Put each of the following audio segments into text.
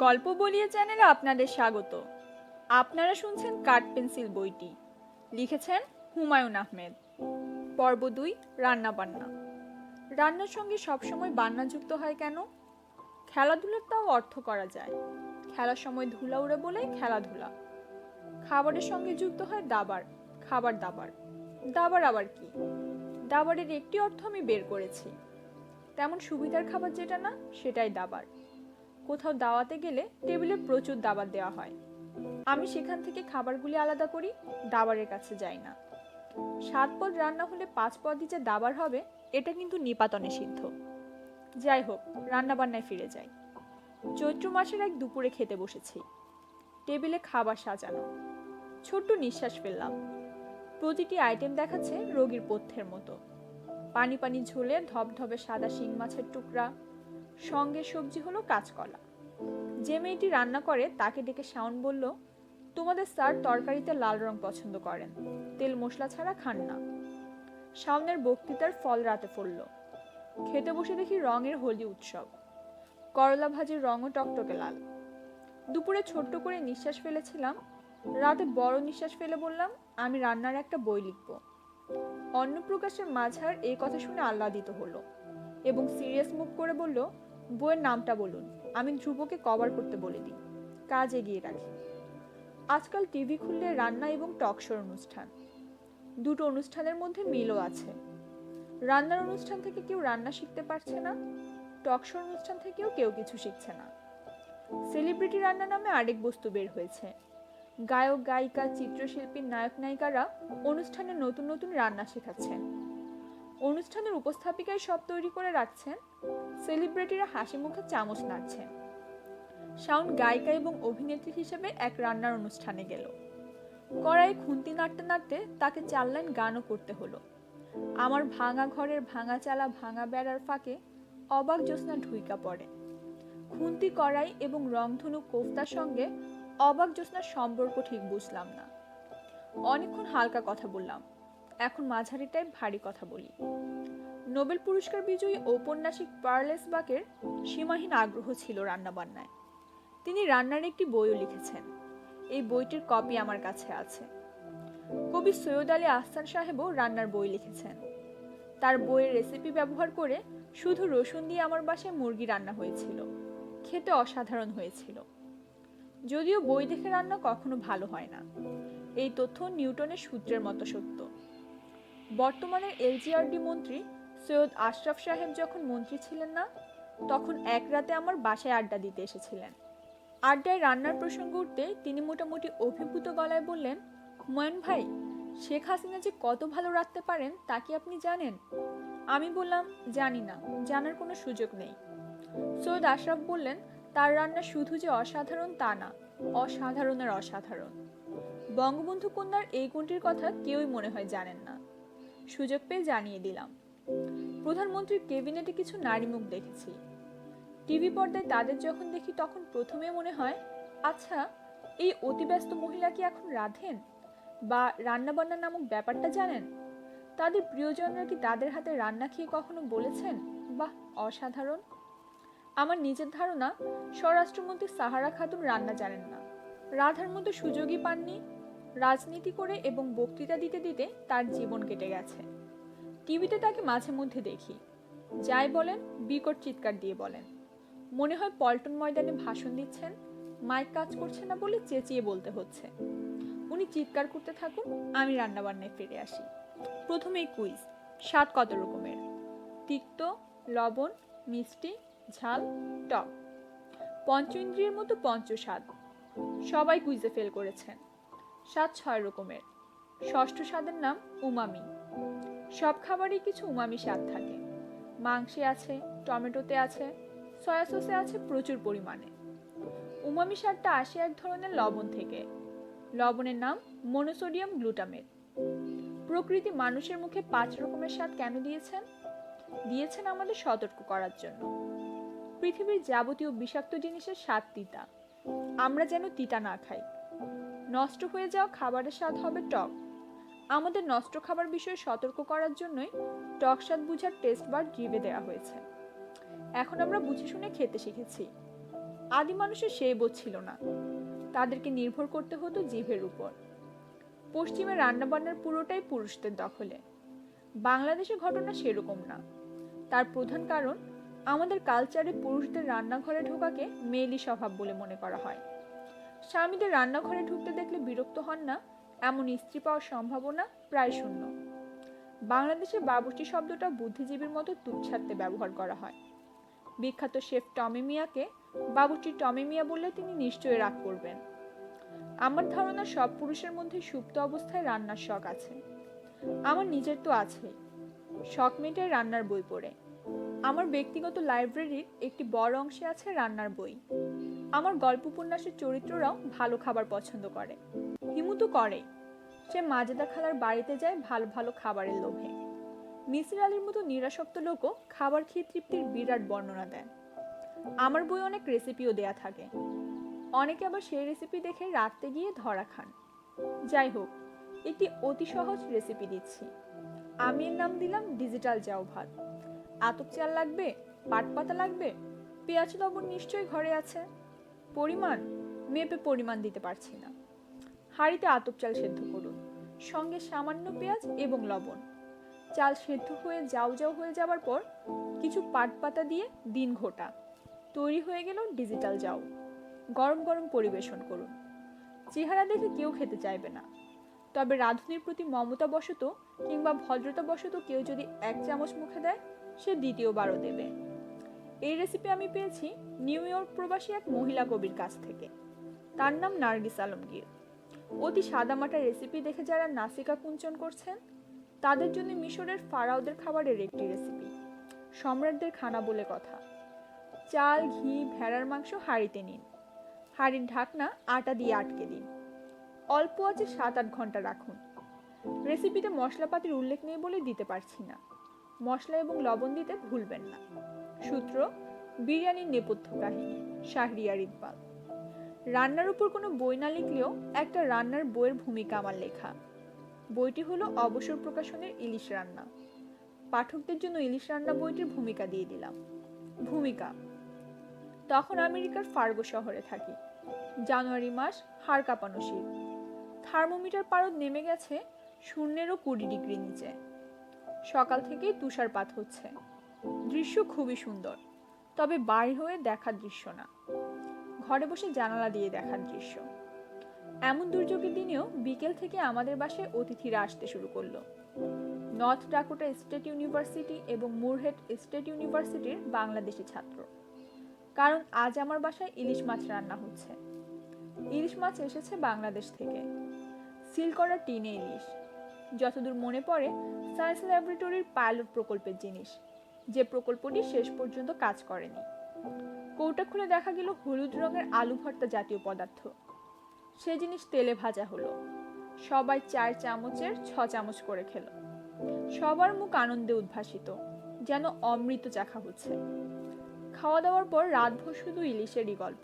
গল্প বলিয়ে চ্যানেলে আপনাদের স্বাগত। আপনারা শুনছেন কাঠ পেন্সিল বইটি। লিখেছেন হুমায়ুন আহমেদ। পর্ব 2, রান্নাবান্না। রান্নার সঙ্গে সবসময় বান্না যুক্ত হয় কেন? খেলাধুলার তাও অর্থ করা যায়। খেলার সময় ধুলা উড়ে বলে খেলাধুলা। খাবারের সঙ্গে যুক্ত হয় দাবার, খাবার দাবার। দাবার আবার কি? দাবারের একটি অর্থ আমি বের করেছি। তেমন সুবিধার খাবার যেটা না, সেটাই দাবার। কোথাও দাওয়াতে গেলে টেবিলে প্রচুর দাবার দেওয়া হয়। আমি সেখান থেকে খাবারগুলি আলাদা করি, দাবারের কাছে যাই না। 7 পদ রান্না হলে 5 পদই যে দাবার হবে, এটা কিন্তু নিপাতনে সিদ্ধ। যাই হোক, রান্না বান্নায় ফিরে যাই। চৈত্র মাসের এক দুপুরে খেতে বসেছি। টেবিলে খাবার সাজানো। ছোট্ট নিঃশ্বাস ফেললাম। প্রতিটি আইটেম দেখাচ্ছে রোগীর পথ্যের মতো। পানি পানি ঝোলে ধবধবে সাদা শিং মাছের টুকরা, সঙ্গে সবজি হলো কাঁচকলা। যে মেয়েটি রান্না করে তাকে ডেকে শাওন বলল, তোমাদের স্যার তরকারিতে লাল রং পছন্দ করেন, তেল মশলা ছাড়া খান না। শাওনের বক্তৃতার ফল রাতে পড়ল। খেতে বসে দেখি রঙের হোলি উৎসব। করলা ভাজির রঙও টকটকে লাল। দুপুরে ছোট্ট করে নিঃশ্বাস ফেলেছিলাম। রাতে বড় নিঃশ্বাস ফেলে বললাম, আমি রান্নার একটা বই লিখব। অন্নপ্রকাশের মাঝার এই কথা শুনে আহ্লাদিত হলো এবং সিরিয়াস মুখ করে বলল, বইয়ের নামটা বলুন, আমি ধ্রুবকে কভার করতে বলে দিই, কাজ এগিয়ে রাখি। আজকাল টিভি খুললে রান্না এবং টকশোর অনুষ্ঠান। দুটো অনুষ্ঠানের মধ্যে মিলও আছে। রান্নার অনুষ্ঠান থেকে কেউ রান্না শিখতে পারছে না, টকশোর অনুষ্ঠান থেকেও কেউ কিছু শিখছে না। সেলিব্রিটি রান্না নামে আরেক বস্তু বের হয়েছে। গায়ক গায়িকা চিত্রশিল্পী নায়ক নায়িকারা অনুষ্ঠানে নতুন নতুন রান্না শেখাচ্ছেন। অনুষ্ঠানের উপস্থাপিকাই সব তৈরি করে রাখছেন, সেলিব্রিটিরা হাসি মুখে চামচ নাড়ছেন। শাওন গায়িকা এবং অভিনেত্রী হিসেবে এক রান্নার অনুষ্ঠানে গেল। কড়াই খুন্তি নাড়তে নাড়তে তাকে 4 লাইন গানও করতে হলো। আমার ভাঙা ঘরের ভাঙা চালা ভাঙা বেড়ার ফাঁকে অবাক জ্যোৎস্না ঢুইকা পড়ে। খুন্তি কড়াই এবং রংধনু কোফতার সঙ্গে অবাক জ্যোৎস্নার সম্পর্ক ঠিক বুঝলাম না। অনেকক্ষণ হালকা কথা বললাম, এখন মাঝারি টাইপ ভারী কথা বলি। নোবেল পুরস্কার বিজয়ী ঔপন্যাসিক পার্লেস বাকের সীমাহীন আগ্রহ ছিল রান্নাবান্নায়। তিনি রান্নার একটি বইও লিখেছেন। এই বইটির কপি আমার কাছে আছে। কবি সৈয়দ আলী আহসান সাহেবও রান্নার বই লিখেছেন। তার বইয়ের রেসিপি ব্যবহার করে শুধু রসুন দিয়ে আমার বাসায় মুরগি রান্না হয়েছিল। খেতে অসাধারণ হয়েছিল। যদিও বই দেখে রান্না কখনো ভালো হয় না, এই তথ্য নিউটনের সূত্রের মতো সত্য। বর্তমানের এলজিআরডি মন্ত্রী সৈয়দ আশরাফ সাহেব যখন মন্ত্রী ছিলেন না, তখন এক রাতে আমার বাসায় আড্ডা দিতে এসেছিলেন। আড্ডায় রান্নার প্রসঙ্গ উঠতে তিনি মোটামুটি অভিভূত গলায় বললেন, হুমায়ুন ভাই, শেখ হাসিনা যে কত ভালো রাঁধতে পারেন তা কি আপনি জানেন? আমি বললাম, জানি না, জানার কোনো সুযোগ নেই। সৈয়দ আশরাফ বললেন, তার রান্না শুধু যে অসাধারণ তা না, অসাধারণের অসাধারণ। বঙ্গবন্ধু কন্যার এই গুণটির কথা কেউই মনে হয় জানেন না। সুযোগ পেয়ে জানিয়ে দিলাম। প্রধানমন্ত্রীর কেবিনেটে কিছু নারী মুখ দেখেছি। টিভি পর্দায় তাদের যখন দেখি তখন প্রথমে মনে হয়, আচ্ছা, এই অতিব্যস্ত মহিলা কি এখন রাঁধেন বা রান্নাবান্না নামক ব্যাপারটা জানেন? তাদের প্রিয়জনরা কি তাদের হাতে রান্না খেয়ে কখনো বলেছেন, বাহ, অসাধারণ? আমার নিজের ধারণা, স্বরাষ্ট্রমন্ত্রী সাহারা খাতুন রান্না জানেন না, রাধার মতো সুযোগই পাননি। রাজনীতি করে এবং বক্তৃতা দিতে দিতে তার জীবন কেটে গেছে। টিভিতে তাকে মাঝে মধ্যে দেখি, যাই বলেন বিকট চিৎকার দিয়ে বলেন। মনে হয় পল্টন ময়দানে ভাষণ দিচ্ছেন, মাইক কাজ করছে না বলে চেঁচিয়ে বলতে হচ্ছে। উনি চিৎকার করতে থাকুন, আমি রান্নাবান্নায় ফিরে আসি। প্রথমেই কুইজ, স্বাদ কত রকমের? তিক্ত, লবণ, মিষ্টি, ঝাল, টক। পঞ্চ ইন্দ্রিয়ের মতো পঞ্চস্বাদ। সবাই কুইজে ফেল করেছেন। স্বাদ 6 রকমের। ষষ্ঠ স্বাদের নাম উমামি। সব খাবারই কিছু উমামি স্বাদ থাকে। মাংসে আছে, টমেটোতে আছে, সয়া সসে আছে প্রচুর পরিমাণে। উমামি স্বাদটা আসে এক ধরনের লবণ থেকে। লবণের নাম মনোসোডিয়াম গ্লুটামেট। প্রকৃতি মানুষের মুখে 5 রকমের স্বাদ কেন দিয়েছেন? দিয়েছেন আমাদের সতর্ক করার জন্য। পৃথিবীর যাবতীয় বিষাক্ত জিনিসের স্বাদ তিতা, আমরা যেন তিতা না খাই। নষ্ট হয়ে যাওয়া খাবারের স্বাদ হবে টক, আমাদের নষ্ট খাবার বিষয়ে সতর্ক করার জন্যই টক স্বাদ বুঝার টেস্ট বার জিভে দেওয়া হয়েছে। এখন আমরা বুঝে শুনে খেতে শিখেছি। আদি মানুষের সেই বোধ ছিল না, তাদেরকে নির্ভর করতে হতো জিভের উপর। পশ্চিমে রান্নাবান্নার পুরোটাই পুরুষদের দখলে। বাংলাদেশে ঘটনা সেরকম না। তার প্রধান কারণ, আমাদের কালচারে পুরুষদের রান্নাঘরে ঢোকাকে মেয়েলি স্বভাব বলে মনে করা হয়। স্বামীদের রান্নাঘরে ঢুকতে দেখলে বিরক্ত হন না এমন স্ত্রী পাওয়ার সম্ভাবনা প্রায় শূন্য। বাংলাদেশে বাবুর্চি শব্দটা বুদ্ধিজীবীর মতো তুচ্ছার্থে ব্যবহার করা হয়। বিখ্যাত শেফ টমি মিয়াকে বাবুর্চি টমি মিয়া বললে তিনি নিশ্চয়ই রাগ করবেন। আমার ধারণা সব পুরুষের মধ্যে সুপ্ত অবস্থায় রান্নার শখ আছে। আমার নিজের তো আছেই। শখ মেটায় রান্নার বই পড়ে। আমার ব্যক্তিগত লাইব্রেরির একটি বড় অংশে আছে রান্নার বই। আমার গল্প উপন্যাসের চরিত্ররাও ভালো খাবার পছন্দ করে। হিমু তো করেই। সে মাজেদা খালার বাড়িতে যায় ভালো ভালো খাবারের লোভে। মিসির আলীর মতো নিরাসক্ত লোকও খাবার খেয়ে তৃপ্তির বিরাট বর্ণনা দেন। আমার বই অনেক রেসিপিও দেয়া থাকে। অনেকে আবার সেই রেসিপি দেখে রাঁধতে গিয়ে ধরা খান। যাই হোক, একটি অতি সহজ রেসিপি দিচ্ছি। আমি এর নাম দিলাম ডিজিটাল জাউ ভাত। আতপ চাল লাগবে, পাট পাতা লাগবে, পেঁয়াজ লবণ নিশ্চয়ই ঘরে আছে। পরিমাণ মেপে পরিমাণ দিতে পারছি না। হাঁড়িতে আতপ চাল সেদ্ধ করুন, সঙ্গে সামান্য পেঁয়াজ এবং লবণ। চাল সেদ্ধ হয়ে জাউ জাউ হয়ে যাবার পর কিছু পাট পাতা দিয়ে দিন ঘোটা। তৈরি হয়ে গেল ডিজিটাল জাউ। গরম গরম পরিবেশন করুন। চেহারা দেখে কেউ খেতে চাইবে না, তবে রাঁধুনির প্রতি মমতা বশত কিংবা ভদ্রতা বশত কেউ যদি 1 চামচ মুখে দেয়, সে দ্বিতীয়বারও দেবে। এই রেসিপি আমি পেয়েছি নিউ ইয়র্ক প্রবাসী এক মহিলা কবির কাছ থেকে। তার নাম নার্গিস আলমগীর। অতি সাদামাটা রেসিপি দেখে যারা নাসিকা কুঞ্চন করছেন, তাদের জন্য মিশরের ফারাওদের খাবারের একটি রেসিপি। সম্রাটদের খানা বলে কথা। চাল, ঘি, ভেড়ার মাংস হাঁড়িতে নিন। হাঁড়ির ঢাকনা আটা দিয়ে আটকে দিন। অল্প আছে 7-8 ঘন্টা রাখুন। রেসিপিতে মশলাপাতির উল্লেখ নেই বলে দিতে পারছি না। মশলা এবং লবণ দিতে ভুলবেন না। সূত্র, বিরিয়ানির নেপথ্য কাহিনী, শাহরিয়ার ইকবাল। রান্নার উপর কোনো বই না লিখলেও একটা রান্নার বইয়ের ভূমিকা আমার লেখা। বইটি হলো অবসর প্রকাশনের ইলিশ রান্না। পাঠকদের জন্য ইলিশ রান্না বইটির ভূমিকা দিয়ে দিলাম। ভূমিকা: তখন আমেরিকার ফার্গো শহরে থাকি। জানুয়ারি মাস, হাড় কাঁপানো শীত। থার্মোমিটার পারদ নেমে গেছে 0-ও 20 ডিগ্রি নিচে। সকাল থেকেই তুষারপাত হচ্ছে। দৃশ্য খুবই সুন্দর, তবে বাইরে হয়ে দেখার দৃশ্য না, ঘরে বসে জানালা দিয়ে দেখার দৃশ্য। এমন দুর্যোগের দিনেও বিকেল থেকে আমাদের বাসায় অতিথিরা আসতে শুরু করলো। নর্থ ডাকোটা স্টেট ইউনিভার্সিটি এবং মুরহেড স্টেট ইউনিভার্সিটির বাংলাদেশি ছাত্র। কারণ আজ আমার বাসায় ইলিশ মাছ রান্না হচ্ছে। ইলিশ মাছ এসেছে বাংলাদেশ থেকে, সিল করা টিনে ইলিশ। যতদূর মনে পড়ে, সায়েন্স ল্যাবরেটরির পাইলট প্রকল্পের জিনিস, যে প্রকল্পটি শেষ পর্যন্ত কাজ করেনি। কৌটা খুলে দেখা গেল হলুদ রঙের আলু ভর্তা জাতীয় পদার্থ। সে জিনিস তেলে ভাজা হলো। সবাই 4 চামচের 6 চামচ করে খেলো। সবার মুখ আনন্দে উদ্ভাসিত, যেন অমৃত চাখা হচ্ছে। খাওয়া দাওয়ার পর রাতভর শুধু ইলিশেরই গল্প।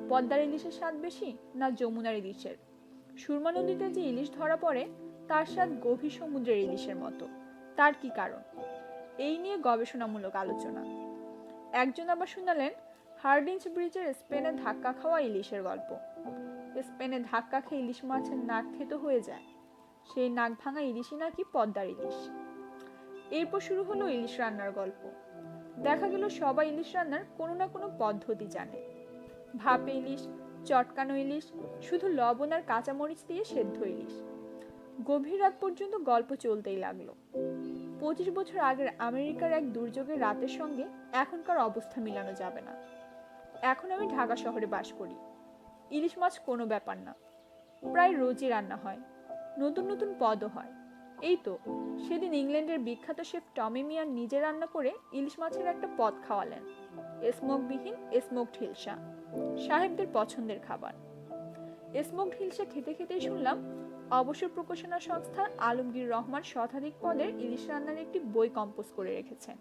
পদ্মার ইলিশের স্বাদ বেশি না যমুনার ইলিশের? সুরমা নদীতে যে ইলিশ ধরা পড়ে, তার স্বাদ গভীর সমুদ্রের ইলিশের মতো। তার কি কারণ? এই নিয়ে গবেষণামূলক আলোচনা। একজন আবার শুনালেন হার্ডিঞ্জ ব্রিজের স্পেনে ধাক্কা খাওয়া ইলিশের গল্প। স্পেনে ধাক্কা খেয়ে ইলিশ মাছের নাক থেতো হয়ে যায়। সেই নাক ভাঙা ইলিশই নাকি পদ্মার ইলিশ। এরপর শুরু হলো ইলিশ রান্নার গল্প। দেখা গেল সবাই ইলিশ রান্নার কোনো না কোনো পদ্ধতি জানে। ভাপে ইলিশ, চটকানো ইলিশ, শুধু লবণ আর কাঁচামরিচ দিয়ে সেদ্ধ ইলিশ। গভীর রাত পর্যন্ত গল্প চলতেই লাগলো। 25 বছর আগের আমেরিকার এক দুর্যোগের রাতের সঙ্গে এখনকার অবস্থা মিলানো যাবে না। এখন আমি ঢাকা শহরে বাস করি। ইলিশ মাছ কোনো ব্যাপার না, প্রায় রোজই রান্না হয়। নতুন নতুন পদও হয়। এই তো সেদিন ইংল্যান্ডের বিখ্যাত শেফ টমি মিয়ার নিজে রান্না করে ইলিশ মাছের একটা পদ খাওয়ালেন। স্মোকবিহীন স্মোকড হিলসা, সাহেবদের পছন্দের খাবার। স্মোকড হিলসা খেতে খেতেই শুনলাম অবসর প্রকাশনা সংস্থা আলমগীর রহমান শতাধিক পদের ইলিশ রান্নার একটি বই কম্পোজ করে রেখেছেন।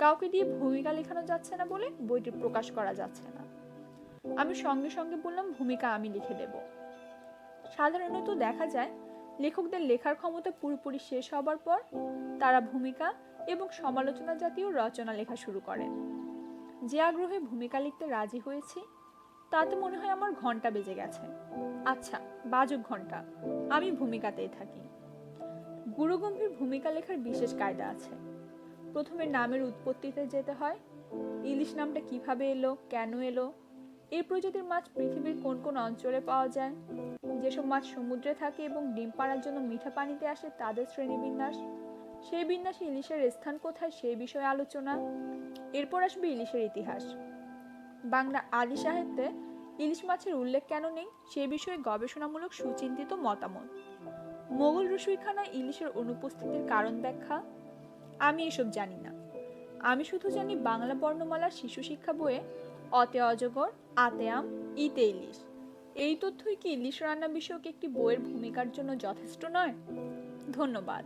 কাউকে দিয়ে ভূমিকা লেখানো যাচ্ছে না বলে বইটি প্রকাশ করা যাচ্ছে না। আমি সঙ্গে সঙ্গে বললাম ভূমিকা আমি লিখে দেব। সাধারণত দেখা যায় লেখকদের লেখার ক্ষমতা পুরোপুরি শেষ হবার পর তারা ভূমিকা এবং সমালোচনা জাতীয় রচনা লেখা শুরু করেন। যে আগ্রহে ভূমিকা লিখতে রাজি হয়েছি তাতে মনে হয় আমার ঘন্টা বেজে গেছে। আচ্ছা, বাজুক ঘন্টা, আমি ভূমিকাতেই থাকি। গুরুগম্ভীর ভূমিকা লেখার বিশেষ কায়দা আছে। প্রথমে নামের উৎপত্তিতে যেতে হয়। ইলিশ নামটা কিভাবে এলো, কেন এলো, এই প্রজাতির মাছ পৃথিবীর কোন কোন অঞ্চলে পাওয়া যায়, যেসব মাছ সমুদ্রে থাকে এবং ডিম পাড়ার জন্য মিঠা পানিতে আসে তাদের শ্রেণীবিন্যাস, সেই বিন্যাসে ইলিশের স্থান কোথায় সেই বিষয়ে আলোচনা। এরপর আসবে ইলিশের ইতিহাস। বাংলা আদি সাহিত্যে ইলিশ মাছের উল্লেখ কেন নেই সে বিষয়ে গবেষণামূলক সুচিন্তিত মতামত। মোগল রসুইখানায় ইলিশের অনুপস্থিতির কারণ ব্যাখ্যা। আমি এসব জানি না। আমি শুধু জানি বাংলা বর্ণমালার শিশু শিক্ষা বইয়ে অতে অজগর, আতে আম, ইতে ইলিশ, এই তথ্যই কি ইলিশ রান্না বিষয়ক একটি বইয়ের ভূমিকার জন্য যথেষ্ট নয়? ধন্যবাদ।